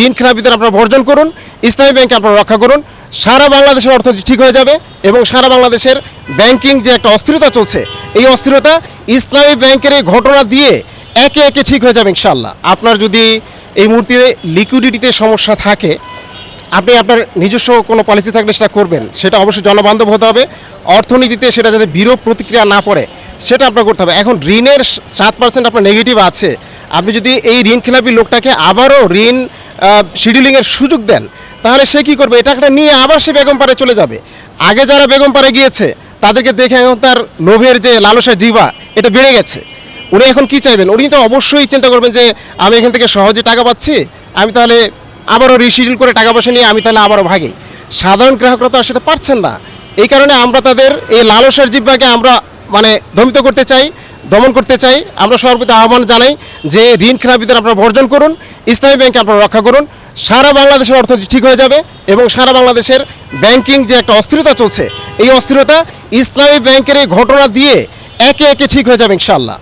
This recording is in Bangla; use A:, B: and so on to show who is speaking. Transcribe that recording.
A: ঋণ খেলাপিদের আপনারা বর্জন করুন, ইসলামী ব্যাংকে আপনারা রক্ষা করুন। সারা বাংলাদেশের অর্থনীতি ঠিক হয়ে যাবে এবং সারা বাংলাদেশের ব্যাংকিং যে একটা অস্থিরতা চলছে, এই অস্থিরতা ইসলামী ব্যাংকের এই ঘটনা দিয়ে একে একে ঠিক হয়ে যাবে ইনশাআল্লাহ। আপনার যদি এই মুহূর্তে লিকুইডিটিতে সমস্যা থাকে, আপনি আপনার নিজস্ব কোনো পলিসি থাকলে সেটা করবেন, সেটা অবশ্যই জনবান্ধব হতে হবে। অর্থনীতিতে সেটা যাতে বিরূপ প্রতিক্রিয়া না পড়ে সেটা আপনার করতে হবে। এখন ঋণের 7% আপনার নেগেটিভ আছে, আপনি যদি এই ঋণ খেলাপি লোকটাকে আবারও ঋণ শিডিউলিংয়ের সুযোগ দেন, তাহলে সে কী করবে? এই টাকাটা নিয়ে আবার সে বেগমপাড়ায় চলে যাবে। আগে যারা বেগমপাড়ায় গিয়েছে তাদেরকে দেখে এখন তার লোভের যে লালসা জিহ্বা এটা বেড়ে গেছে। উনি এখন কি চাইবেন? উনি তো অবশ্যই চিন্তা করবেন যে আমি এখান থেকে সহজে টাকা পাচ্ছি, আমি তাহলে আবারও রিশিডিউল করে টাকা পয়সা নিয়ে আমি তাহলে আবারও ভাগি। সাধারণ গ্রাহকরা তো আর সেটা পারছেন না। এই কারণে আমরা তাদের এই লালসার জিহ্বাকে আমরা দমিত করতে চাই, দমন করতে চাই। আমরা সবার প্রতি আহ্বান জানাই যে ঋণ খেলাপিদের আপনারা বর্জন করুন, ইসলামী ব্যাংকে আপনারা রক্ষা করুন। সারা বাংলাদেশের অর্থনীতি ঠিক হয়ে যাবে এবং সারা বাংলাদেশের ব্যাংকিং যে একটা অস্থিরতা চলছে, এই অস্থিরতা ইসলামী ব্যাংকের এই ঘটনা দিয়ে একে একে ঠিক হয়ে যাবে ইনশাআল্লাহ।